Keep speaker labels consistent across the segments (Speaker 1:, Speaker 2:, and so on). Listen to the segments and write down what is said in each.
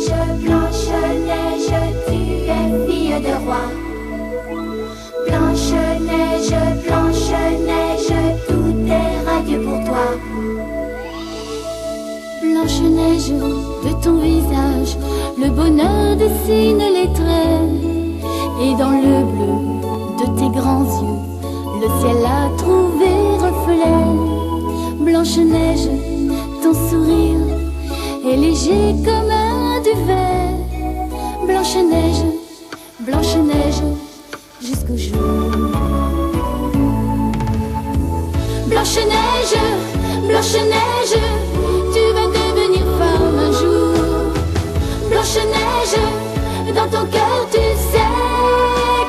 Speaker 1: Blanche-Neige, tu es fille de roi. Blanche-Neige, tout est radieux pour toi.
Speaker 2: Blanche-Neige, de ton visage, le bonheur dessine les traits. Et dans le bleu de tes grands yeux, le ciel a trouvé reflet. Blanche-Neige, ton sourire est léger comme un duvet. Blanche-Neige, Blanche-Neige, jusqu'au jour. Blanche-Neige, Blanche-Neige, tu vas devenir femme un jour. Blanche-Neige, dans ton cœur tu sais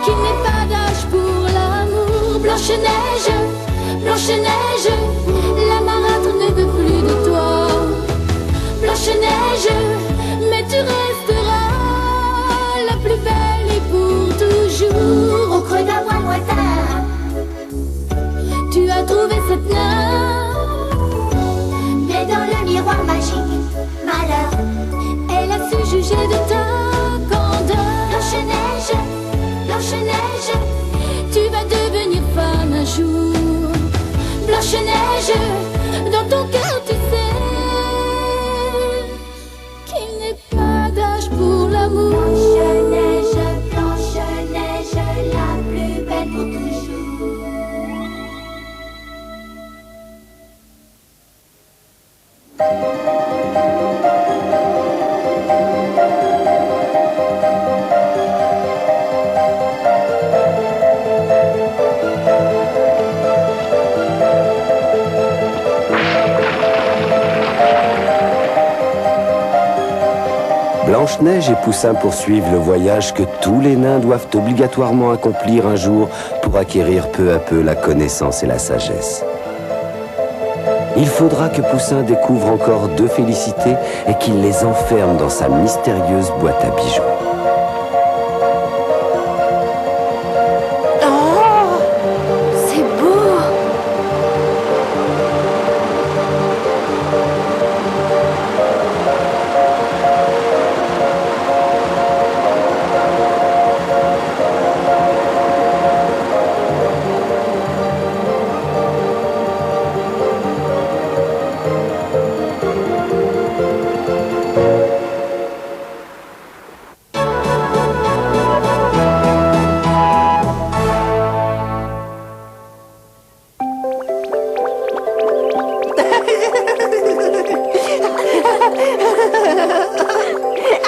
Speaker 2: qu'il n'est pas d'âge pour l'amour. Blanche-Neige, Blanche-Neige, la marâtre ne veut plus de toi. Blanche-Neige, mais tu resteras la plus belle et pour toujours.
Speaker 1: Au creux d'un bois lointain,
Speaker 2: tu as trouvé cette nymphe.
Speaker 1: mais dans le miroir magique, malheur.
Speaker 2: Elle a su juger de ta candeur.
Speaker 1: Blanche-Neige, Blanche-Neige,
Speaker 2: Tu vas devenir femme un jour. Blanche-Neige, dans ton cœur tu sais qu'il n'est pas d'âge pour l'amour.
Speaker 1: Blanche-Neige, Blanche-Neige, la plus belle pour toujours.
Speaker 3: Blanche-Neige et Poussin poursuivent le voyage que tous les nains doivent obligatoirement accomplir un jour pour acquérir peu à peu la connaissance et la sagesse. Il faudra que Poussin découvre encore deux félicités et qu'il les enferme dans sa mystérieuse boîte à bijoux.
Speaker 2: Oh, c'est beau.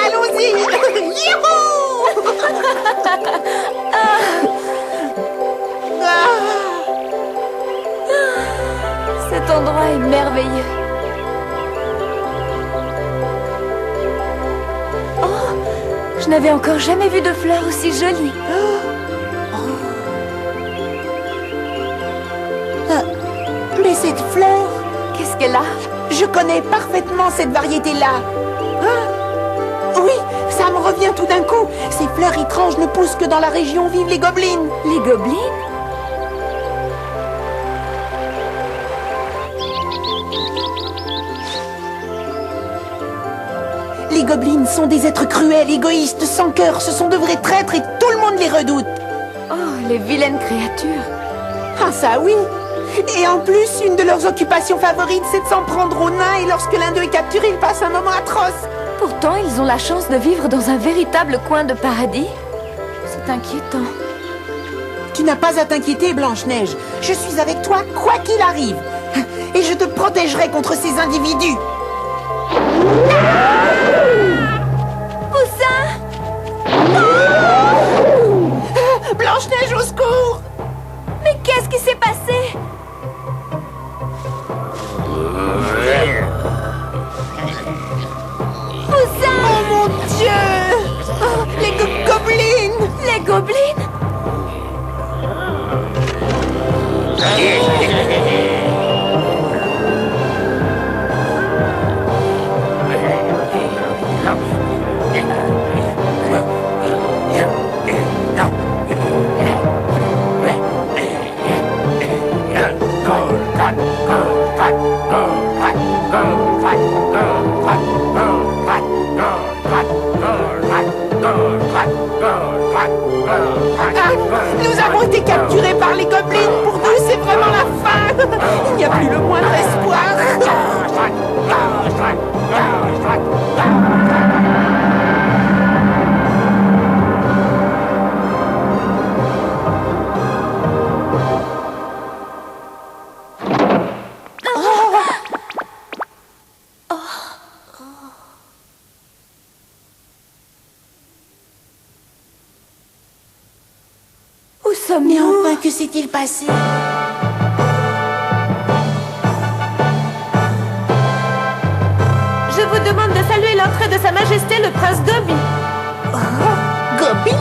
Speaker 4: Allons-y. Youhou.
Speaker 2: Cet endroit est merveilleux. Oh, je n'avais encore jamais vu de fleurs aussi jolies.
Speaker 4: Mais cette fleur,
Speaker 2: Qu'est-ce qu'elle a?
Speaker 4: je connais parfaitement cette variété-là. Oui, ça me revient tout d'un coup. Ces fleurs étranges ne poussent que dans la région où vivent les gobelins.
Speaker 2: Les gobelins?
Speaker 4: Les gobelins sont des êtres cruels, égoïstes, sans cœur. Ce sont de vrais traîtres et tout le monde les redoute.
Speaker 2: Oh, les vilaines créatures.
Speaker 4: Ah ça oui. Et en plus, une de leurs occupations favorites, c'est de s'en prendre aux nains. Et lorsque l'un d'eux est capturé, il passe un moment atroce.
Speaker 2: Pourtant, ils ont la chance de vivre dans un véritable coin de paradis. C'est inquiétant.
Speaker 4: Tu n'as pas à t'inquiéter, Blanche-Neige. Je suis avec toi, quoi qu'il arrive. Et je te protégerai contre ces individus.
Speaker 2: Poussin!
Speaker 4: Blanche-Neige, au secours!
Speaker 2: Mais qu'est-ce qui s'est passé? Poussin!
Speaker 4: Oh mon Dieu! Oh, les gobelins!
Speaker 2: Les gobelins? sommes-nous?
Speaker 4: Mais enfin, que s'est-il passé?
Speaker 2: Je vous demande de saluer l'entrée de Sa Majesté le Prince Gobi.
Speaker 4: Gobi?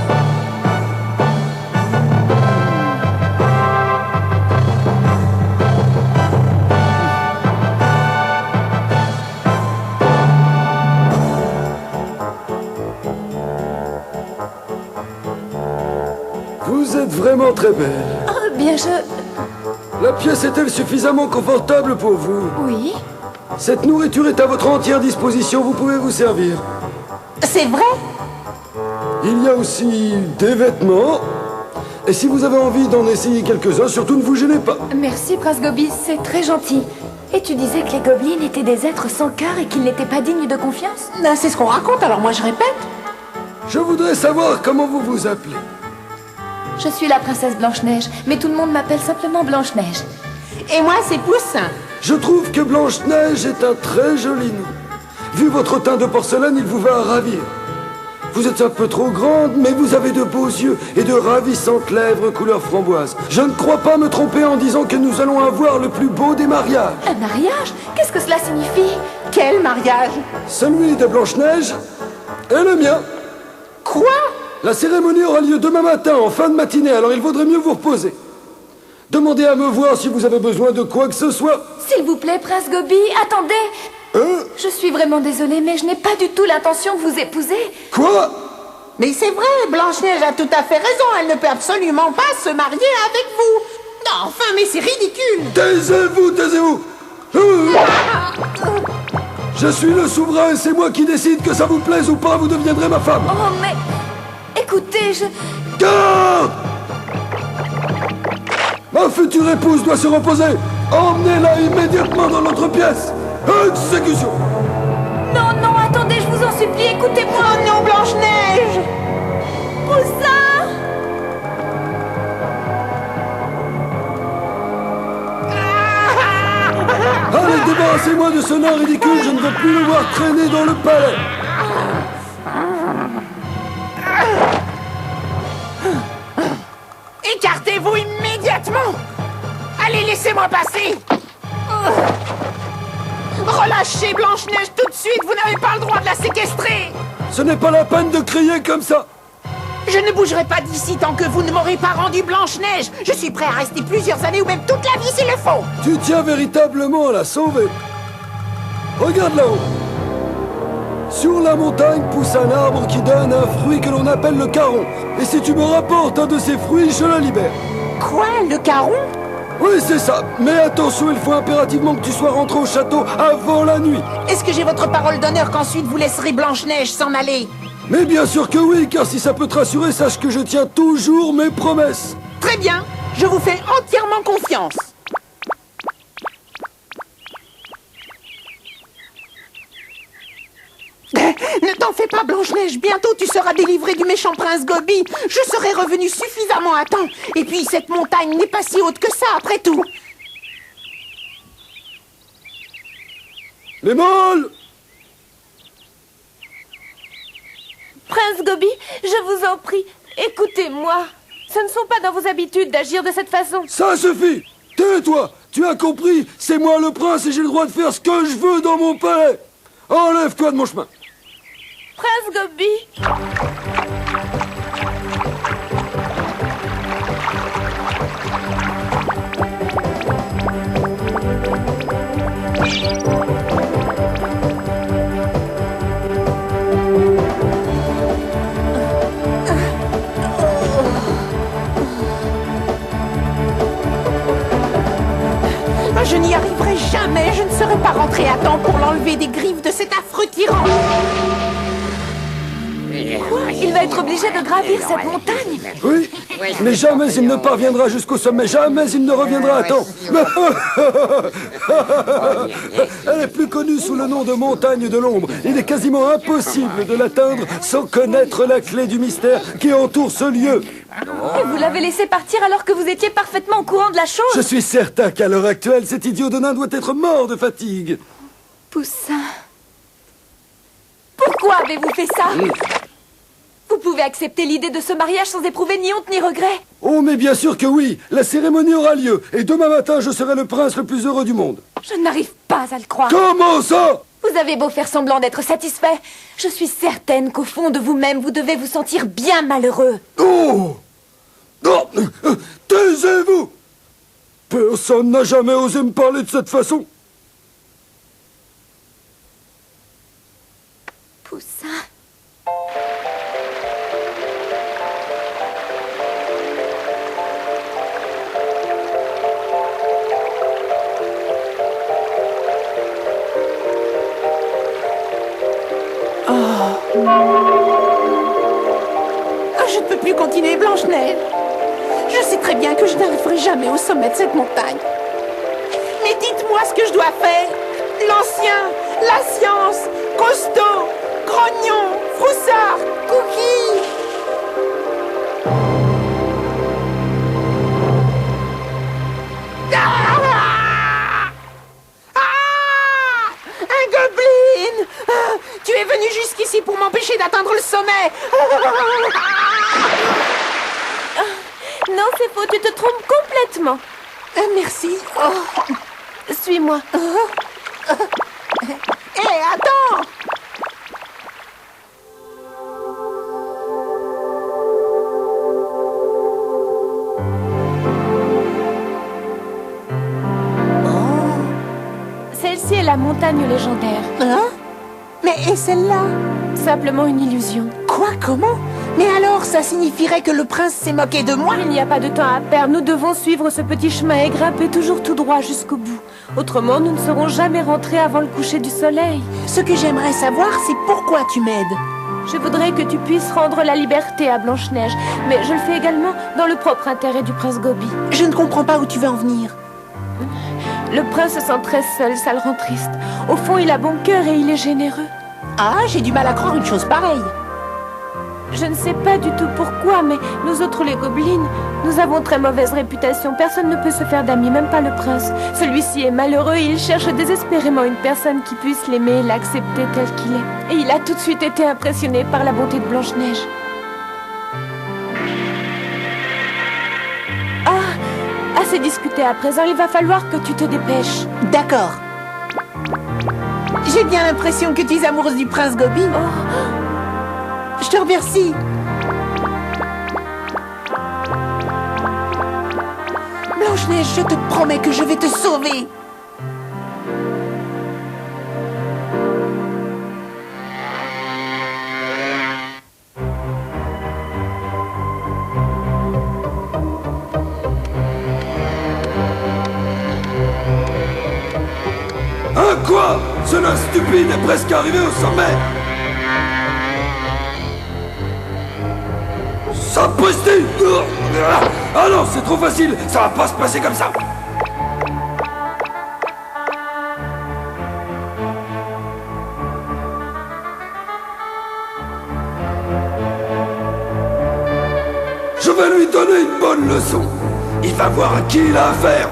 Speaker 5: Vous êtes vraiment très belle.
Speaker 2: Oh, bien
Speaker 5: La pièce est-elle suffisamment confortable pour vous?
Speaker 2: Oui.
Speaker 5: Cette nourriture est à votre entière disposition, vous pouvez vous servir.
Speaker 4: C'est vrai?
Speaker 5: Il y a aussi des vêtements. Et si vous avez envie d'en essayer quelques-uns, surtout ne vous gênez pas.
Speaker 2: Merci, Prince Gobi, c'est très gentil. Et tu disais que les gobelins étaient des êtres sans cœur et qu'ils n'étaient pas dignes de confiance?
Speaker 4: Ben, c'est ce qu'on raconte, alors moi je répète.
Speaker 5: Je voudrais savoir comment vous vous appelez.
Speaker 2: Je suis la princesse Blanche-Neige, mais tout le monde m'appelle simplement Blanche-Neige.
Speaker 4: Et moi, c'est Poussin.
Speaker 5: Je trouve que Blanche-Neige est un très joli nom. Vu votre teint de porcelaine, il vous va à ravir. Vous êtes un peu trop grande, mais vous avez de beaux yeux et de ravissantes lèvres couleur framboise. Je ne crois pas me tromper en disant que nous allons avoir le plus beau des mariages.
Speaker 2: Un mariage? Qu'est-ce que cela signifie?
Speaker 4: Quel mariage?
Speaker 5: Celui de Blanche-Neige et le mien.
Speaker 4: Quoi?
Speaker 5: La cérémonie aura lieu demain matin, en fin de matinée, alors il vaudrait mieux vous reposer. Demandez à me voir si vous avez besoin de quoi que ce soit.
Speaker 2: S'il vous plaît, Prince Gobi, attendez. Je suis vraiment désolée, mais je n'ai pas du tout l'intention de vous épouser.
Speaker 5: Quoi?
Speaker 4: Mais c'est vrai, Blanche-Neige a tout à fait raison. Elle ne peut absolument pas se marier avec vous. Non, enfin, mais c'est ridicule.
Speaker 5: Taisez-vous, taisez-vous. Je suis le souverain et c'est moi qui décide que ça vous plaise ou pas, vous deviendrez ma femme.
Speaker 2: Oh, mais... Écoutez,
Speaker 5: Garde! Ma future épouse doit se reposer. Emmenez-la immédiatement dans l'autre pièce. Exécution!
Speaker 2: Non, non, attendez, je vous en supplie, écoutez-moi.
Speaker 4: Oh non, Blanche-Neige!
Speaker 2: Poussin!
Speaker 5: Allez, débarrassez-moi de ce nain ridicule, je ne veux plus le voir traîner dans le palais.
Speaker 4: Écartez-vous immédiatement! Allez, laissez-moi passer! Relâchez Blanche-Neige tout de suite, vous n'avez pas le droit de la séquestrer!
Speaker 5: Ce n'est pas la peine de crier comme ça.
Speaker 4: Je ne bougerai pas d'ici tant que vous ne m'aurez pas rendu Blanche-Neige! Je suis prêt à rester plusieurs années ou même toute la vie s'il le faut!
Speaker 5: Tu tiens véritablement à la sauver. Regarde là-haut. Sur la montagne pousse un arbre qui donne un fruit que l'on appelle le caron. Et si tu me rapportes un de ces fruits, je la libère.
Speaker 4: Quoi, le caron?
Speaker 5: Oui, c'est ça. Mais attention, il faut impérativement que tu sois rentré au château avant la nuit.
Speaker 4: Est-ce que j'ai votre parole d'honneur qu'ensuite vous laisserez Blanche-Neige s'en aller?
Speaker 5: Mais bien sûr que oui, car si ça peut te rassurer, sache que je tiens toujours mes promesses.
Speaker 4: Très bien, je vous fais entièrement confiance. Ne t'en fais pas, Blanche-Neige. Bientôt, tu seras délivrée du méchant prince Gobi. Je serai revenu suffisamment à temps. Et puis, cette montagne n'est pas si haute que ça, après tout.
Speaker 5: Les molles!
Speaker 2: Prince Gobi, je vous en prie, écoutez-moi. Ce ne sont pas dans vos habitudes d'agir de cette façon.
Speaker 5: Ça suffit! Tais-toi! Tu as compris? C'est moi le prince et j'ai le droit de faire ce que je veux dans mon palais! Enlève-toi de mon chemin!
Speaker 2: Prince Gobi!
Speaker 4: Je n'y arriverai jamais. Je ne serai pas rentré à temps pour l'enlever des griffes de cet affreux tyran.
Speaker 2: Quoi? Il va être obligé de gravir cette montagne?
Speaker 5: Oui, mais jamais il ne parviendra jusqu'au sommet, jamais il ne reviendra à temps. Elle est plus connue sous le nom de montagne de l'ombre. Il est quasiment impossible de l'atteindre sans connaître la clé du mystère qui entoure ce lieu.
Speaker 2: Et vous l'avez laissé partir alors que vous étiez parfaitement au courant de la chose?
Speaker 5: Je suis certain qu'à l'heure actuelle, cet idiot de nain doit être mort de fatigue.
Speaker 2: Poussin... Pourquoi avez-vous fait ça? Vous pouvez accepter l'idée de ce mariage sans éprouver ni honte ni regret.
Speaker 5: Oh, Oh, mais bien sûr que oui. La cérémonie aura lieu. Et demain matin, je serai le prince le plus heureux du monde.
Speaker 2: Je n'arrive pas à le croire.
Speaker 5: Comment ça?
Speaker 2: Vous avez beau faire semblant d'être satisfait, je suis certaine qu'au fond de vous-même, vous devez vous sentir bien malheureux.
Speaker 5: Oh! Oh! Taisez-vous! Personne n'a jamais osé me parler de cette façon.
Speaker 2: Poussin.
Speaker 4: Je ne peux plus continuer, Blanche-Neige. Je sais très bien que je n'arriverai jamais au sommet de cette montagne. Mais dites-moi ce que je dois faire. L'ancien, la science, costaud, grognon, froussard, cookie. Ah! Ah! Un gobeline! Ah, tu es venu jusqu'ici pour m'empêcher d'atteindre le sommet.
Speaker 2: Non, c'est faux, tu te trompes complètement.
Speaker 4: Merci. Oh.
Speaker 2: Suis-moi.
Speaker 4: Hé, attends!
Speaker 2: Celle-ci est la montagne légendaire.
Speaker 4: Hein? Mais et celle-là?
Speaker 2: Simplement une illusion.
Speaker 4: Quoi? Comment? Mais alors, ça signifierait que le prince s'est moqué de moi?
Speaker 2: Il n'y a pas de temps à perdre. Nous devons suivre ce petit chemin et grimper toujours tout droit jusqu'au bout. Autrement, nous ne serons jamais rentrés avant le coucher du soleil.
Speaker 4: Ce que j'aimerais savoir, c'est pourquoi tu m'aides.
Speaker 2: Je voudrais que tu puisses rendre la liberté à Blanche-Neige, mais je le fais également dans le propre intérêt du prince Gobi.
Speaker 4: Je ne comprends pas où tu veux en venir.
Speaker 2: Le prince se sent très seul, ça le rend triste. Au fond, il a bon cœur et il est généreux.
Speaker 4: Ah, j'ai du mal à croire une chose pareille.
Speaker 2: Je ne sais pas du tout pourquoi, mais nous autres les gobelines, nous avons très mauvaise réputation. Personne ne peut se faire d'amis, même pas le prince. Celui-ci est malheureux et il cherche désespérément une personne qui puisse l'aimer et l'accepter tel qu'il est. Et il a tout de suite été impressionné par la bonté de Blanche-Neige. Ah, assez discuté à présent, il va falloir que tu te dépêches.
Speaker 4: D'accord. J'ai bien l'impression que tu es amoureuse du prince Gobi. Je te remercie. Blanche-Neige, je te promets que je vais te sauver.
Speaker 5: Hein, quoi? Ce nain stupide est presque arrivé au sommet. Sapristi! Ah non, c'est trop facile, ça va pas se passer comme ça. Je vais lui donner une bonne leçon. Il va voir à qui il a affaire.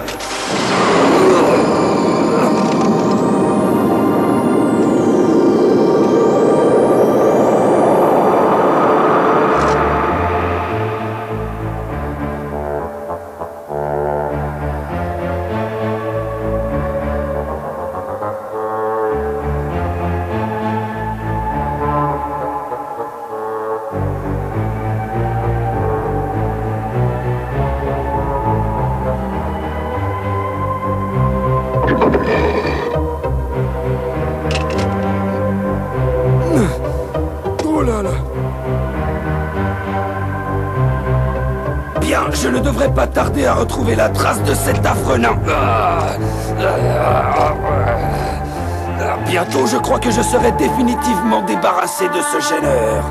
Speaker 5: Oh là là. Bien, je ne devrais pas tarder à retrouver la trace de cet affreux nain. Bientôt, je crois que je serai définitivement débarrassé de ce gêneur.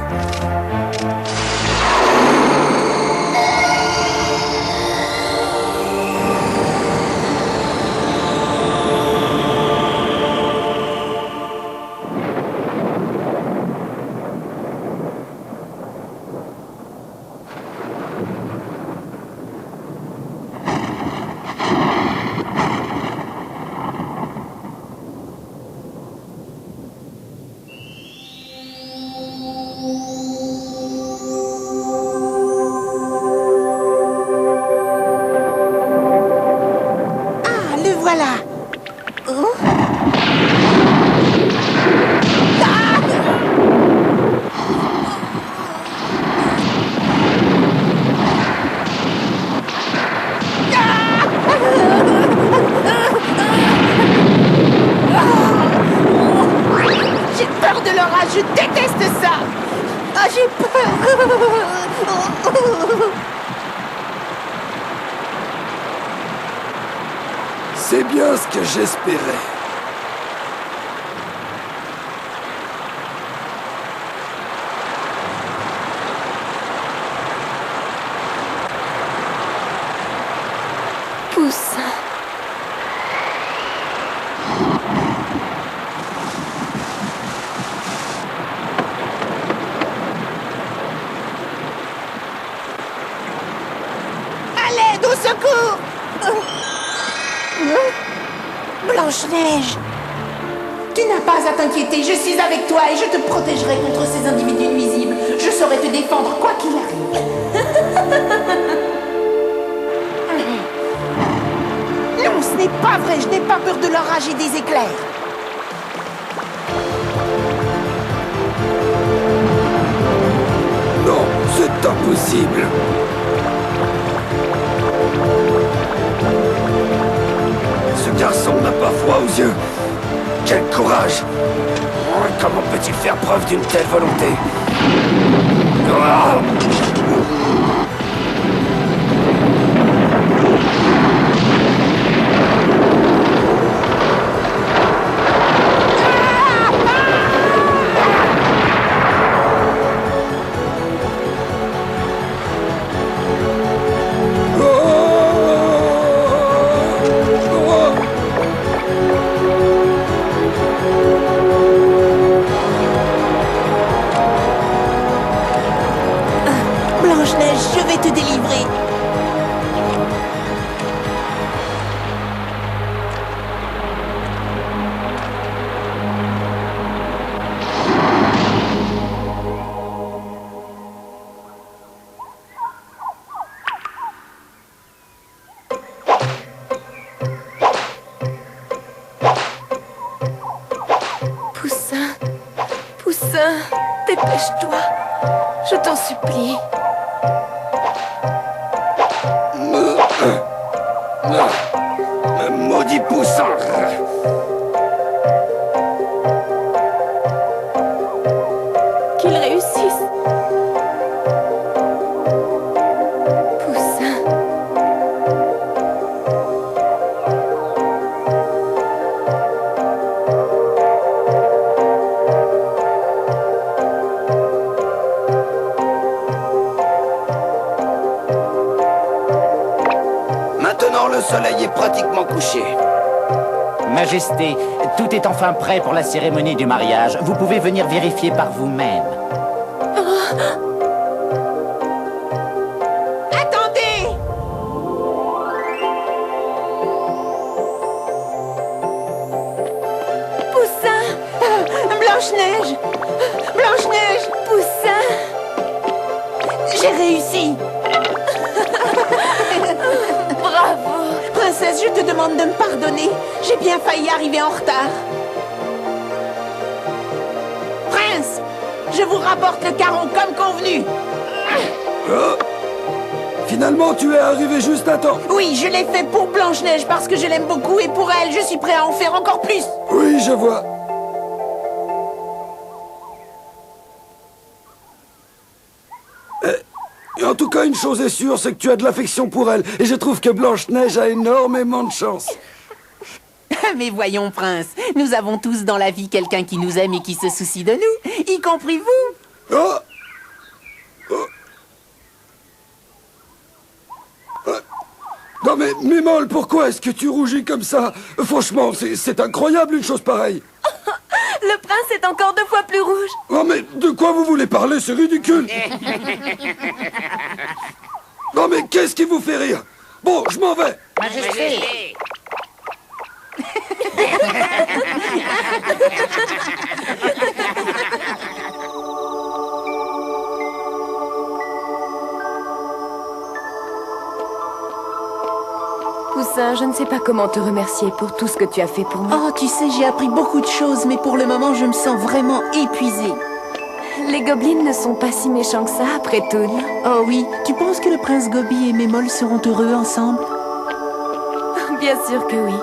Speaker 4: rage, je déteste ça. Ah, j'ai peur.
Speaker 5: C'est bien ce que j'espérais.
Speaker 2: Poussin.
Speaker 4: À l'aide, au secours. Blanche-Neige, tu n'as pas à t'inquiéter, je suis avec toi et je te protégerai contre ces individus nuisibles. Je saurai te défendre quoi qu'il arrive. Non, ce n'est pas vrai, je n'ai pas peur de l'orage et des éclairs.
Speaker 5: Non, c'est impossible. Ce garçon n'a pas froid aux yeux. Quel courage! Comment peut-il faire preuve d'une telle volonté?
Speaker 4: Blanche-Neige, je vais te délivrer.
Speaker 2: Poussin. Poussin. Dépêche-toi. Je t'en supplie.
Speaker 5: Maudit Poussin!
Speaker 2: Qu'il réussisse. Poussin.
Speaker 5: Maintenant, le soleil est pratiquement couché.
Speaker 6: Majesté, tout est enfin prêt pour la cérémonie du mariage. Vous pouvez venir vérifier par vous-même.
Speaker 4: Attendez!
Speaker 2: Poussin.
Speaker 4: Blanche-Neige! Blanche-Neige!
Speaker 2: Poussin.
Speaker 4: J'ai réussi!
Speaker 2: Bravo.
Speaker 4: Princesse, je te demande de me pardonner. J'ai bien failli arriver en retard. Prince, je vous rapporte le carreau comme convenu.
Speaker 5: Oh. Finalement, tu es arrivé juste à temps.
Speaker 4: Oui, je l'ai fait pour Blanche-Neige parce que je l'aime beaucoup et pour elle, je suis prêt à en faire encore plus.
Speaker 5: Oui, je vois. Et en tout cas, une chose est sûre, c'est que tu as de l'affection pour elle. Et je trouve que Blanche-Neige a énormément de chance.
Speaker 4: Mais voyons, Prince, nous avons tous dans la vie quelqu'un qui nous aime et qui se soucie de nous, y compris vous.
Speaker 5: Oh. Oh. Non mais, Mimole, pourquoi est-ce que tu rougis comme ça? Franchement, c'est incroyable une chose pareille.
Speaker 2: Le prince est encore 2 fois plus rouge.
Speaker 5: Oh mais, de quoi vous voulez parler? C'est ridicule. Non mais, qu'est-ce qui vous fait rire? Bon, je m'en vais.
Speaker 6: Majesté!
Speaker 2: Poussin, je ne sais pas comment te remercier pour tout ce que tu as fait pour moi.
Speaker 4: Oh, tu sais, j'ai appris beaucoup de choses, mais pour le moment, je me sens vraiment épuisée.
Speaker 2: Les gobelins ne sont pas si méchants que ça, après tout.
Speaker 4: Oh oui, tu penses que le prince Gobi et Mémole seront heureux ensemble?
Speaker 2: Bien sûr que oui.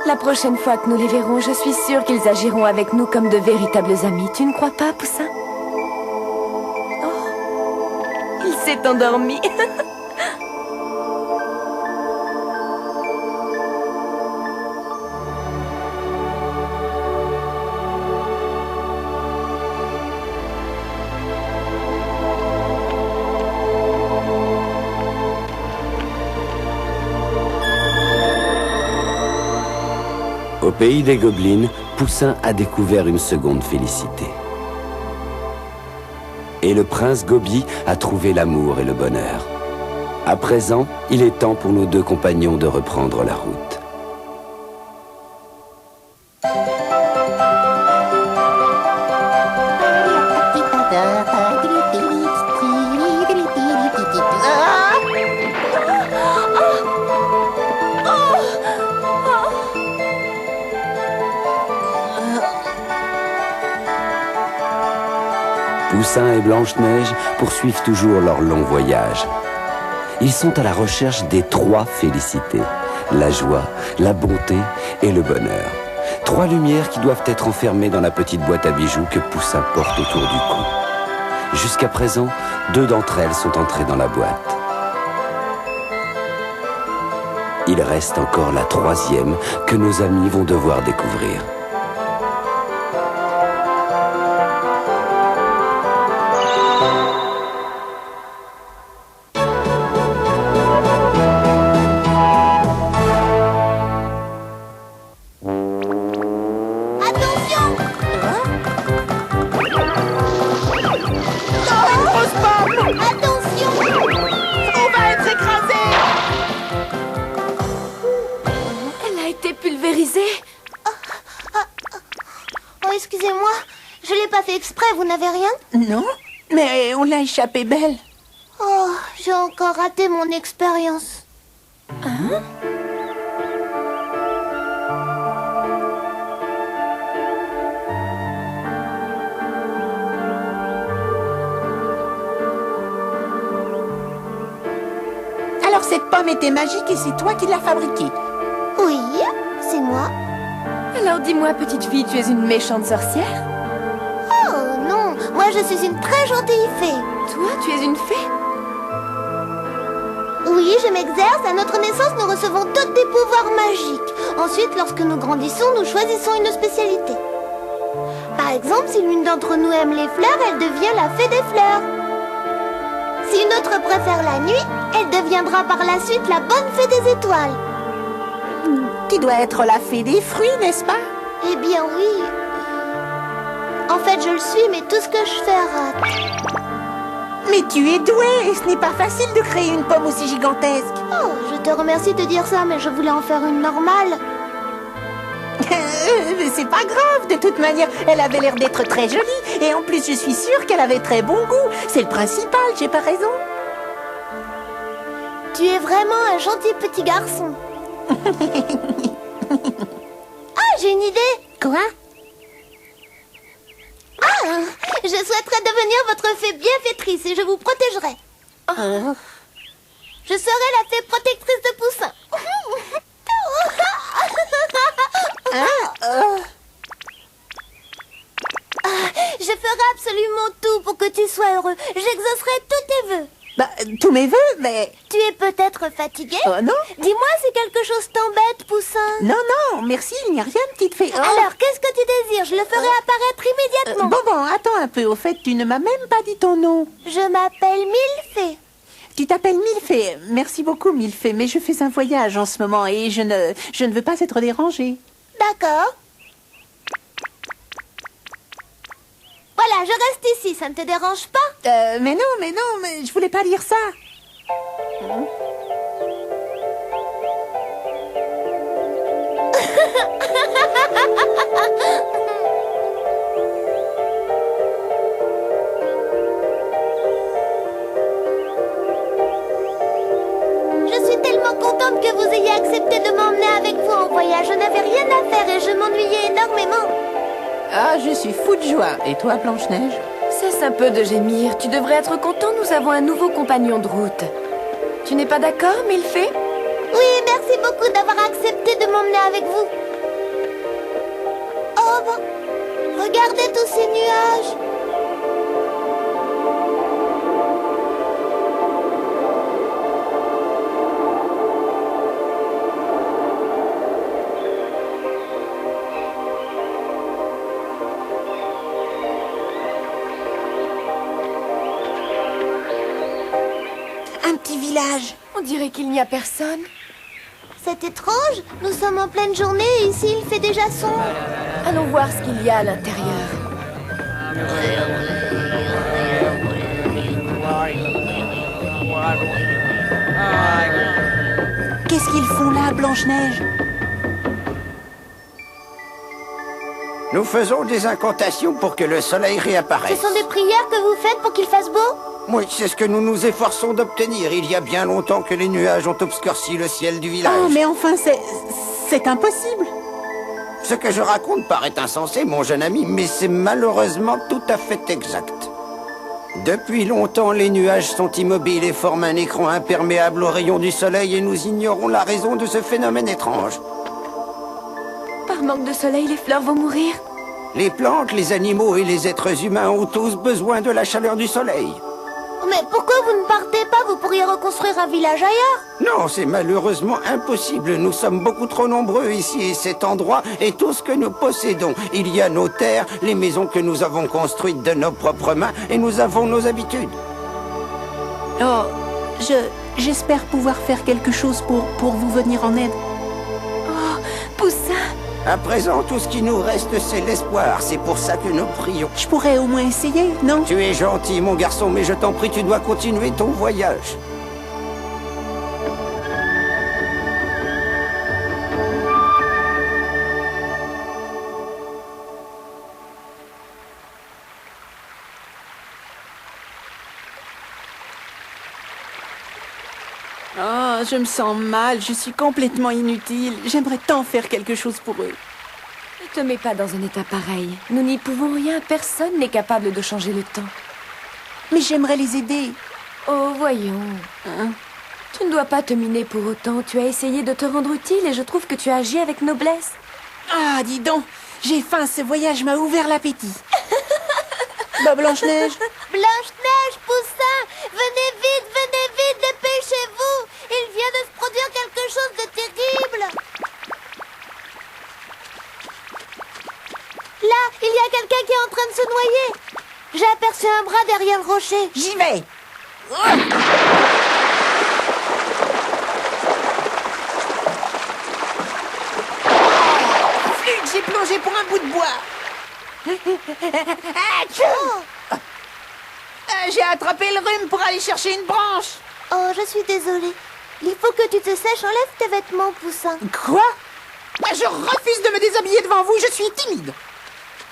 Speaker 2: La prochaine fois que nous les verrons, je suis sûre qu'ils agiront avec nous comme de véritables amis. Tu ne crois pas, Poussin? Oh, il s'est endormi.
Speaker 3: Au pays des gobelins, Poussin a découvert une seconde félicité. Et le prince Gobi a trouvé l'amour et le bonheur. À présent, il est temps pour nos deux compagnons de reprendre la route. Poussin et Blanche-Neige poursuivent toujours leur long voyage. Ils sont à la recherche des 3 félicités. La joie, la bonté et le bonheur. 3 lumières qui doivent être enfermées dans la petite boîte à bijoux que Poussin porte autour du cou. Jusqu'à présent, 2 d'entre elles sont entrées dans la boîte. Il reste encore la 3e que nos amis vont devoir découvrir.
Speaker 1: Excusez-moi, je l'ai pas fait exprès, vous n'avez rien?
Speaker 4: Non, mais on l'a échappé belle.
Speaker 1: Oh, j'ai encore raté mon expérience.
Speaker 4: Hein? Alors cette pomme était magique et c'est toi qui l'as fabriquée?
Speaker 1: Oui, c'est moi.
Speaker 2: Alors dis-moi, petite fille, tu es une méchante sorcière?
Speaker 1: Oh non, moi je suis une très gentille fée.
Speaker 2: Toi, tu es une fée?
Speaker 1: Oui, je m'exerce. À notre naissance, nous recevons toutes des pouvoirs magiques. Ensuite, lorsque nous grandissons, nous choisissons une spécialité. Par exemple, si l'une d'entre nous aime les fleurs, elle devient la fée des fleurs. Si une autre préfère la nuit, elle deviendra par la suite la bonne fée des étoiles.
Speaker 4: Qui doit être la fée des fruits, n'est-ce pas?
Speaker 1: Eh bien oui. En fait, je le suis, mais tout ce que je fais rate.
Speaker 4: Mais tu es douée et ce n'est pas facile de créer une pomme aussi gigantesque.
Speaker 1: Oh, je te remercie de dire ça, mais je voulais en faire une normale.
Speaker 4: Mais c'est pas grave, de toute manière, elle avait l'air d'être très jolie. Et en plus, je suis sûre qu'elle avait très bon goût. C'est le principal, j'ai pas raison.
Speaker 1: Tu es vraiment un gentil petit garçon. Ah, j'ai une idée.
Speaker 4: Quoi?
Speaker 1: Ah, je souhaiterais devenir votre fée bienfaitrice et je vous protégerai. Je serai la fée protectrice de Poussin. Je ferai absolument tout pour que tu sois heureux. J'exaucerai tous tes vœux.
Speaker 4: Bah, tous mes vœux, mais...
Speaker 1: Tu es peut-être fatigué?
Speaker 4: Oh non.
Speaker 1: Dis-moi si quelque chose t'embête, Poussin.
Speaker 4: Non, non, merci, il n'y a rien, petite fée. Oh.
Speaker 1: Alors, qu'est-ce que tu désires? Je le ferai apparaître immédiatement.
Speaker 4: Bon, attends un peu. Au fait, tu ne m'as même pas dit ton nom.
Speaker 1: Je m'appelle Millefée.
Speaker 4: Tu t'appelles Millefée. Merci beaucoup, Millefée, mais je fais un voyage en ce moment et je ne veux pas être dérangée.
Speaker 1: D'accord. Voilà, je reste ici, ça ne te dérange pas?
Speaker 4: Mais non, mais je voulais pas dire ça.
Speaker 1: Je suis tellement contente que vous ayez accepté de m'emmener avec vous en voyage. Je n'avais rien à faire et je m'ennuyais énormément.
Speaker 4: Ah, je suis fou de joie. Et toi, Blanche-Neige?
Speaker 2: Cesse un peu de gémir. Tu devrais être content, nous avons un nouveau compagnon de route. Tu n'es pas d'accord, Millefée?
Speaker 1: Oui, merci beaucoup d'avoir accepté de m'emmener avec vous. pauvre. Regardez tous ces nuages.
Speaker 4: Un petit village.
Speaker 7: On dirait qu'il n'y a personne.
Speaker 1: C'est étrange. Nous sommes en pleine journée et ici il fait déjà sombre.
Speaker 7: Allons voir ce qu'il y a à l'intérieur.
Speaker 4: Qu'est-ce qu'ils font là, Blanche-Neige?
Speaker 8: Nous faisons des incantations pour que le soleil
Speaker 1: Ce
Speaker 8: réapparaisse.
Speaker 1: sont des prières que vous faites pour qu'il fasse beau?
Speaker 8: Oui, c'est ce que nous nous efforçons d'obtenir. Il y a bien longtemps que les nuages ont obscurci le ciel du village.
Speaker 4: Oh, mais enfin, c'est impossible.
Speaker 8: Ce que je raconte paraît insensé, mon jeune ami, mais c'est malheureusement tout à fait exact. Depuis longtemps, les nuages sont immobiles et forment un écran imperméable aux rayons du soleil et nous ignorons la raison de ce phénomène étrange.
Speaker 7: Par manque de soleil, les fleurs vont mourir.
Speaker 8: Les plantes, les animaux et les êtres humains ont tous besoin de la chaleur du soleil.
Speaker 1: Mais pourquoi vous ne partez pas? Vous pourriez reconstruire un village ailleurs.
Speaker 8: Non, c'est malheureusement impossible. Nous sommes beaucoup trop nombreux ici et cet endroit est tout ce que nous possédons. Il y a nos terres, les maisons que nous avons construites de nos propres mains et nous avons nos habitudes.
Speaker 4: Oh, j'espère pouvoir faire quelque chose pour vous venir en aide.
Speaker 7: Oh, Poussin!
Speaker 8: À présent, tout ce qui nous reste, c'est l'espoir. C'est pour ça que nous prions.
Speaker 4: Je pourrais au moins essayer, non?
Speaker 8: Tu es gentil, mon garçon, mais je t'en prie, tu dois continuer ton voyage.
Speaker 4: Oh, je me sens mal, je suis complètement inutile. J'aimerais tant faire quelque chose pour eux.
Speaker 7: Ne te mets pas dans un état pareil. Nous n'y pouvons rien. Personne n'est capable de changer le temps.
Speaker 4: Mais j'aimerais les aider.
Speaker 7: Oh, voyons.
Speaker 4: Hein?
Speaker 7: Tu ne dois pas te miner pour autant. Tu as essayé de te rendre utile et je trouve que tu as agi avec noblesse.
Speaker 4: Ah, dis donc, j'ai faim, ce voyage m'a ouvert l'appétit. Bah, Blanche-Neige.
Speaker 1: Blanche-Neige, Poussin, venez vite, dépêchez-vous. Il vient de se produire quelque chose de terrible. Là, il y a quelqu'un qui est en train de se noyer. J'ai aperçu un bras derrière le rocher.
Speaker 4: J'y vais. Flûte, j'ai plongé pour un bout de bois. J'ai attrapé le rhume pour aller chercher une branche.
Speaker 1: Oh, je suis désolée. Il faut que tu te sèches. Enlève tes vêtements, Poussin.
Speaker 4: Quoi? Je refuse de me déshabiller devant vous, je suis timide.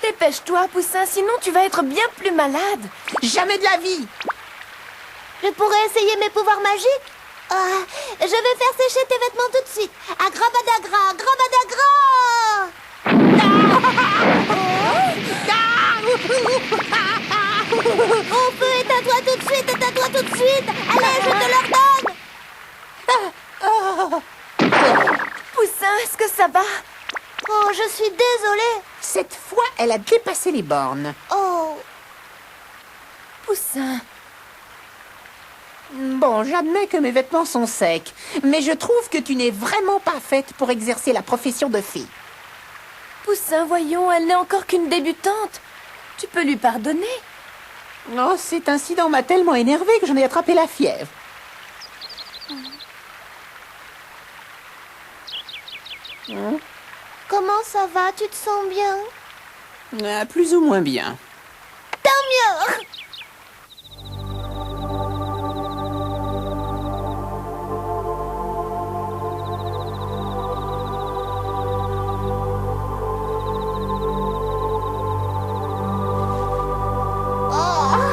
Speaker 7: Dépêche-toi, Poussin, sinon tu vas être bien plus malade.
Speaker 4: Jamais de la vie.
Speaker 1: Je pourrais essayer mes pouvoirs magiques. Je vais faire sécher tes vêtements tout de suite. Agrabadagra, Au feu, éteins-toi tout de suite, Allez, je te l'ordonne.
Speaker 7: Poussin, est-ce que ça va?
Speaker 1: Oh, je suis désolée.
Speaker 4: Cette fois, elle a dépassé les bornes.
Speaker 1: Oh,
Speaker 7: Poussin,
Speaker 4: Bon, j'admets que mes vêtements sont secs, mais je trouve que tu n'es vraiment pas faite pour exercer la profession de fille.
Speaker 7: Poussin, voyons, elle n'est encore qu'une débutante. Tu peux lui pardonner.
Speaker 4: Oh, cet incident m'a tellement énervée que j'en ai attrapé la fièvre.
Speaker 1: comment ça va? Tu te sens bien?
Speaker 4: Plus ou moins bien.
Speaker 1: Tant mieux.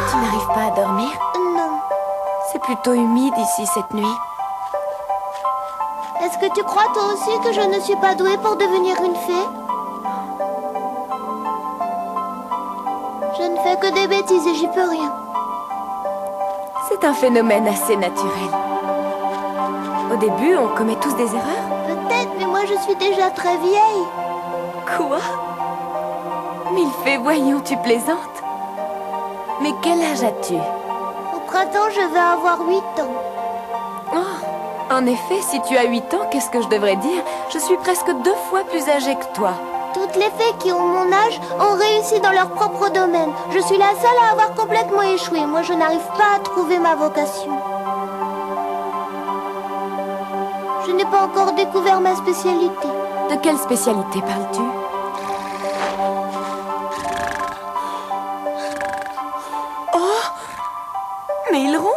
Speaker 7: Tu n'arrives pas à dormir?
Speaker 1: Non.
Speaker 7: C'est plutôt humide ici cette nuit.
Speaker 1: Est-ce que tu crois toi aussi que je ne suis pas douée pour devenir une fée? Je ne fais que des bêtises et j'y peux rien.
Speaker 7: C'est un phénomène assez naturel. Au début, on commet tous des erreurs.
Speaker 1: Peut-être, mais moi je suis déjà très vieille.
Speaker 7: Quoi? Milfée, voyons, tu plaisantes. Mais quel âge as-tu?
Speaker 1: Au printemps, je vais avoir 8 ans.
Speaker 7: Oh, en effet, si tu as 8 ans, qu'est-ce que je devrais dire? Je suis presque 2 fois plus âgée que toi.
Speaker 1: Toutes les fées qui ont mon âge ont réussi dans leur propre domaine. Je suis la seule à avoir complètement échoué. Moi, je n'arrive pas à trouver ma vocation. Je n'ai pas encore découvert ma spécialité.
Speaker 7: De quelle spécialité parles-tu? Oh! Mais il ronfle!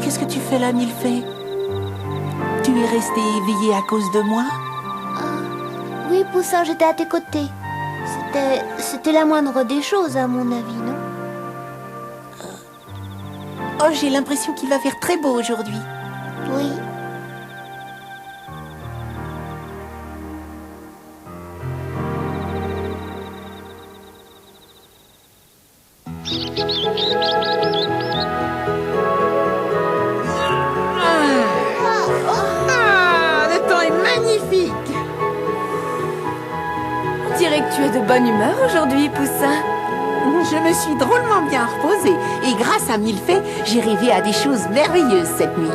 Speaker 4: Qu'est-ce que tu fais là, Milfée? Tu es restée éveillée à cause de moi?
Speaker 1: Oui, Poussin, j'étais à tes côtés. C'était la moindre des choses, à mon avis, non?
Speaker 4: Oh, j'ai l'impression qu'il va faire très beau aujourd'hui.
Speaker 1: Oui.
Speaker 4: Le temps est magnifique!
Speaker 7: On dirait que tu es de bonne humeur aujourd'hui, Poussin.
Speaker 4: Je me suis drôlement bien reposée. Et grâce à Milfée, j'ai rêvé à des choses merveilleuses cette nuit.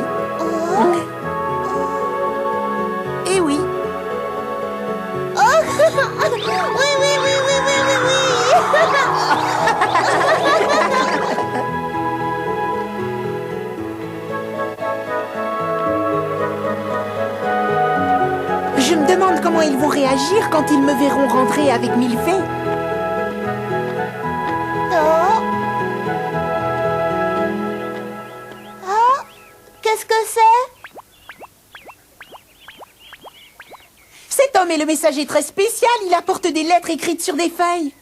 Speaker 4: Et oui.
Speaker 1: Oui, oui, oui, oui, oui, oui,
Speaker 4: Je me demande comment ils vont réagir quand ils me verront rentrer avec Milfée.
Speaker 1: Oh. Oh. Qu'est-ce que c'est?
Speaker 4: Cet homme est le messager très spécial. Il apporte des lettres écrites sur des feuilles.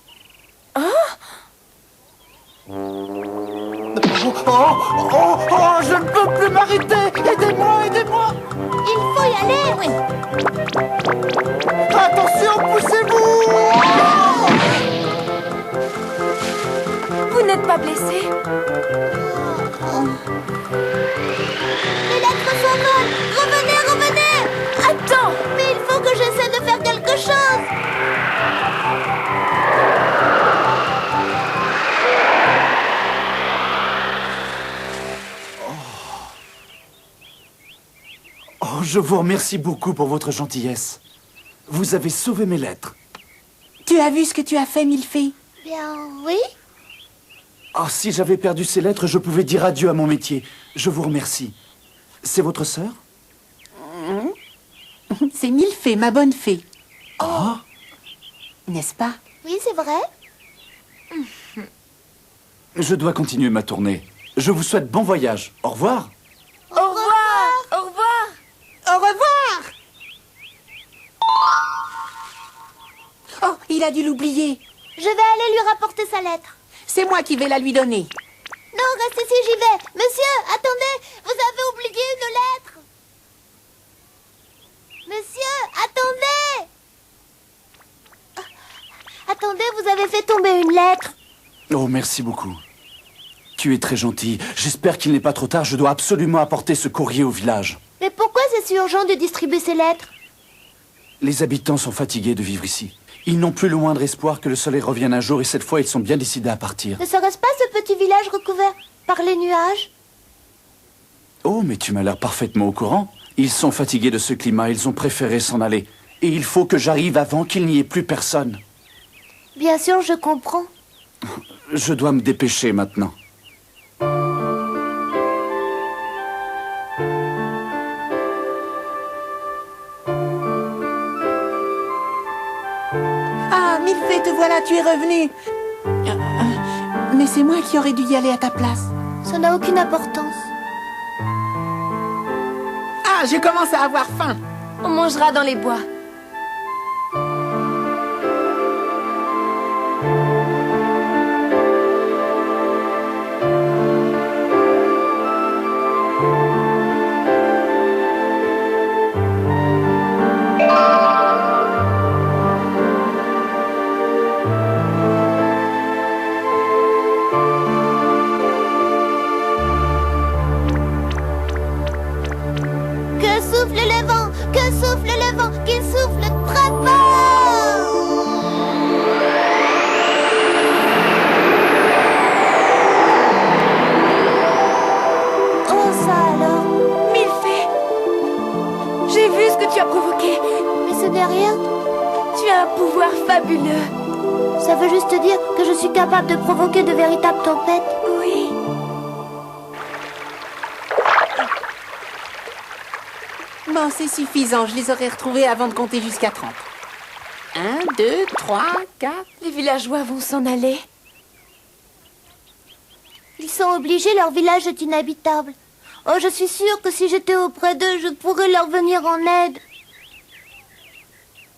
Speaker 6: Je ne peux plus m'arrêter! Aidez-moi, aidez-moi!
Speaker 1: Il faut y aller, oui.
Speaker 6: Attention, poussez-vous!
Speaker 7: Vous n'êtes pas blessé?
Speaker 1: Les lettres s'envolent. Revenez, revenez.
Speaker 7: Attends!
Speaker 1: Mais il faut que j'essaie de faire quelque chose.
Speaker 6: Oh, je vous remercie beaucoup pour votre gentillesse. Vous avez sauvé mes lettres.
Speaker 4: Tu as vu ce que tu as fait, Milfée?
Speaker 1: Bien, oui.
Speaker 6: Oh, si j'avais perdu ces lettres, je pouvais dire adieu à mon métier. Je vous remercie. C'est votre sœur?
Speaker 4: C'est Milfée, ma bonne fée.
Speaker 6: Oh!
Speaker 4: N'est-ce pas?
Speaker 1: Oui, c'est vrai.
Speaker 6: Je dois continuer ma tournée. Je vous souhaite bon voyage. Au revoir.
Speaker 1: Au revoir.
Speaker 7: Au revoir!
Speaker 4: Au revoir! Oh, il a dû l'oublier.
Speaker 1: Je vais aller lui rapporter sa lettre.
Speaker 4: C'est moi qui vais la lui donner.
Speaker 1: Non, reste ici, j'y vais. Monsieur, attendez, vous avez oublié une lettre. Monsieur, attendez. Attendez, vous avez fait tomber une lettre.
Speaker 6: Oh, merci beaucoup. Tu es très gentil. J'espère qu'il n'est pas trop tard. Je dois absolument apporter ce courrier au village.
Speaker 1: Mais pourquoi c'est si urgent de distribuer ces lettres?
Speaker 6: Les habitants sont fatigués de vivre ici. Ils n'ont plus le moindre espoir que le soleil revienne un jour et cette fois, ils sont bien décidés à partir.
Speaker 1: Ne serait-ce pas ce petit village recouvert par les nuages?
Speaker 6: Oh, mais tu m'as l'air parfaitement au courant. Ils sont fatigués de ce climat, ils ont préféré s'en aller. Et il faut que j'arrive avant qu'il n'y ait plus personne.
Speaker 1: Bien sûr, je comprends.
Speaker 6: Je dois me dépêcher maintenant.
Speaker 4: Ah, Milfée, te voilà, tu es revenue. Mais c'est moi qui aurais dû y aller à ta place.
Speaker 1: Ça n'a aucune importance.
Speaker 4: Ah, je commence à avoir faim.
Speaker 7: On mangera dans les bois.
Speaker 1: juste dire que je suis capable de provoquer de véritables tempêtes.
Speaker 7: Oui.
Speaker 4: Bon, c'est suffisant. Je les aurais retrouvés avant de compter jusqu'à 30. 1, 2, 3, 4...
Speaker 7: Les villageois vont s'en aller.
Speaker 1: Ils sont obligés, leur village est inhabitable. Oh, je suis sûre que si j'étais auprès d'eux, je pourrais leur venir en aide.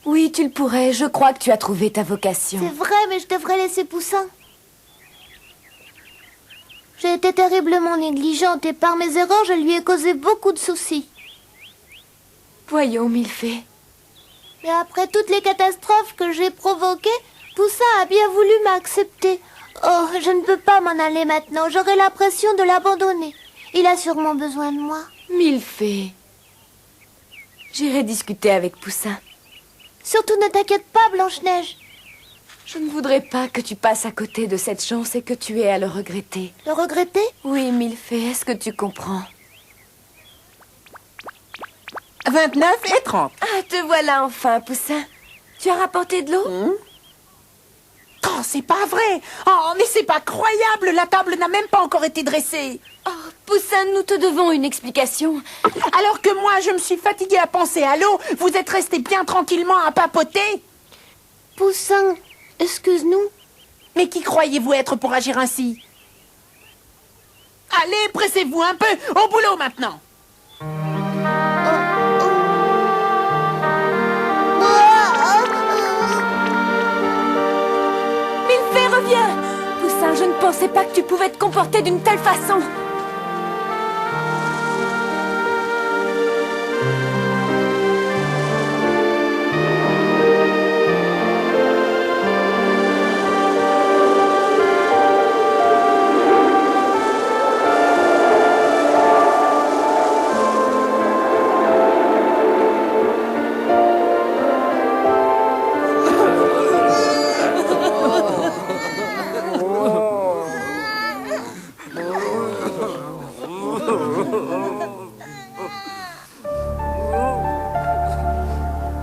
Speaker 7: Oui, tu le pourrais. Je crois que tu as trouvé ta vocation.
Speaker 1: C'est vrai, mais je devrais laisser Poussin. J'ai été terriblement négligente et par mes erreurs, je lui ai causé beaucoup de soucis.
Speaker 7: Voyons, Milfée.
Speaker 1: Mais après toutes les catastrophes que j'ai provoquées, Poussin a bien voulu m'accepter. Oh, je ne peux pas m'en aller maintenant. J'aurais l'impression de l'abandonner. Il a sûrement besoin de moi.
Speaker 7: Milfée. J'irai discuter avec Poussin.
Speaker 1: Surtout ne t'inquiète pas, Blanche-Neige.
Speaker 7: Je ne voudrais pas que tu passes à côté de cette chance et que tu aies à le regretter.
Speaker 1: Le regretter?
Speaker 7: Oui, Milfée, est-ce que tu comprends?
Speaker 4: 29 et 30.
Speaker 7: Ah, te voilà enfin, Poussin. Tu as rapporté de l'eau?
Speaker 4: Oh, c'est pas vrai. Oh, mais c'est pas croyable. La table n'a même pas encore été dressée.
Speaker 7: Oh, Poussin, nous te devons une explication.
Speaker 4: Alors que moi, je me suis fatiguée à penser à l'eau, vous êtes resté bien tranquillement à papoter.
Speaker 1: Poussin, excuse-nous.
Speaker 4: Mais qui croyez-vous être pour agir ainsi? Allez, pressez-vous un peu. Au boulot maintenant.
Speaker 7: Milfée, reviens! Poussin, je ne pensais pas que tu pouvais te comporter d'une telle façon.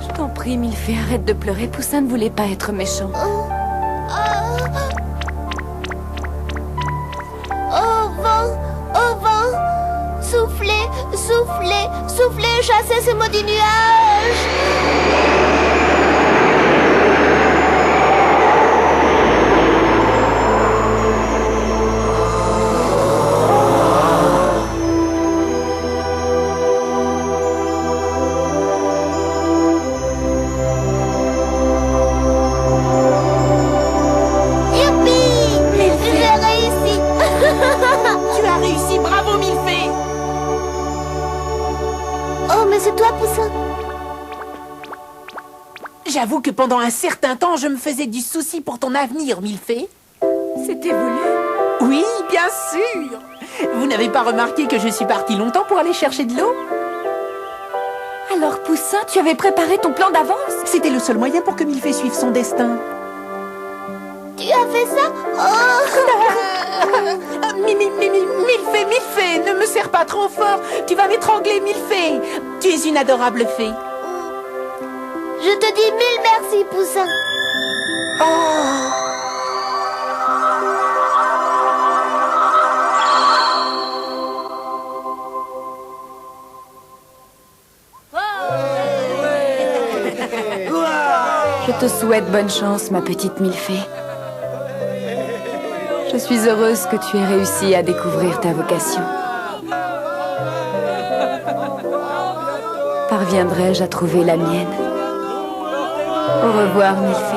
Speaker 7: Je t'en prie, Milfée, arrête de pleurer. Poussin ne voulait pas être méchant.
Speaker 1: Au vent, soufflez, soufflez, soufflez, chassez ce maudit nuage.
Speaker 4: Tu as réussi, bravo Milfée.
Speaker 1: Oh, mais c'est toi, Poussin.
Speaker 4: J'avoue que pendant un certain temps, je me faisais du souci pour ton avenir, Milfée.
Speaker 7: C'était voulu.
Speaker 4: Oui, bien sûr. Vous n'avez pas remarqué que je suis partie longtemps pour aller chercher de l'eau?
Speaker 7: Alors, Poussin, tu avais préparé ton plan d'avance?
Speaker 4: C'était le seul moyen pour que Milfée suive son destin.
Speaker 1: Tu as fait ça? Oh.
Speaker 4: Milfée, ne me serre pas trop fort. Tu vas m'étrangler, Milfée. Tu es une adorable fée.
Speaker 1: Je te dis 1000 merci, Poussin.
Speaker 7: Je te souhaite bonne chance, ma petite Milfée. Je suis heureuse que tu aies réussi à découvrir ta vocation. Parviendrai-je à trouver la mienne? Au revoir, Milfée.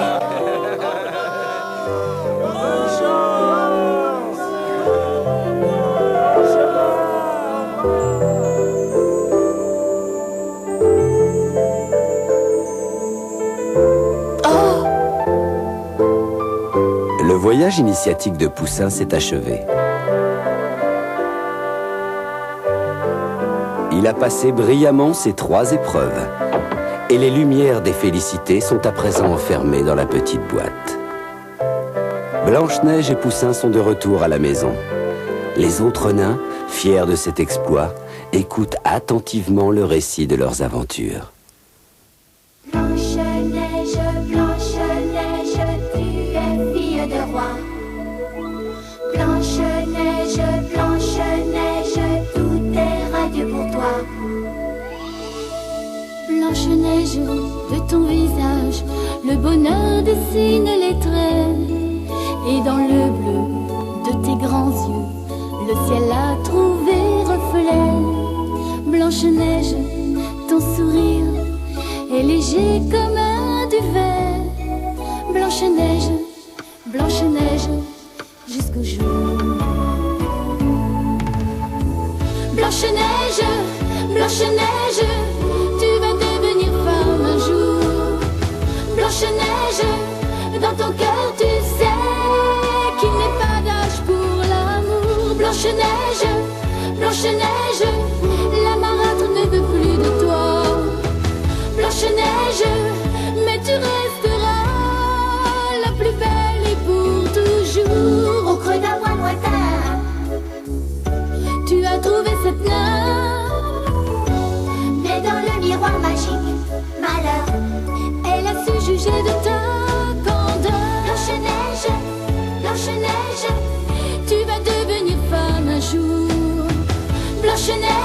Speaker 3: Le voyage initiatique de Poussin s'est achevé. Il a passé brillamment ses 3 épreuves. Et les lumières des félicités sont à présent enfermées dans la petite boîte. Blanche-Neige et Poussin sont de retour à la maison. Les autres nains, fiers de cet exploit, écoutent attentivement le récit de leurs aventures.
Speaker 2: Blanche-Neige, tu es fière. de roi. Blanche-Neige, Blanche-Neige, tout est radieux pour toi. Blanche-Neige, de ton visage, le bonheur dessine les traits. Et dans le bleu de tes grands yeux, le ciel a trouvé reflet. Blanche-Neige, ton sourire est léger comme un duvet. Blanche-Neige, Blanche-Neige, jusqu'au jour. Blanche-Neige, Blanche-Neige, tu vas devenir femme un jour. Blanche-Neige, dans ton cœur tu sais qu'il n'est pas d'âge pour l'amour. Blanche-Neige, Blanche-Neige, la marâtre ne veut plus de toi. Blanche-Neige, mais tu resteras la plus belle et pour toujours. Au creux d'un bois lointain, tu as trouvé cette nymphe. Mais dans le miroir magique, malheur, elle a su juger de ta candeur. Blanche-Neige, Blanche-Neige, tu vas devenir femme un jour. Blanche-Neige,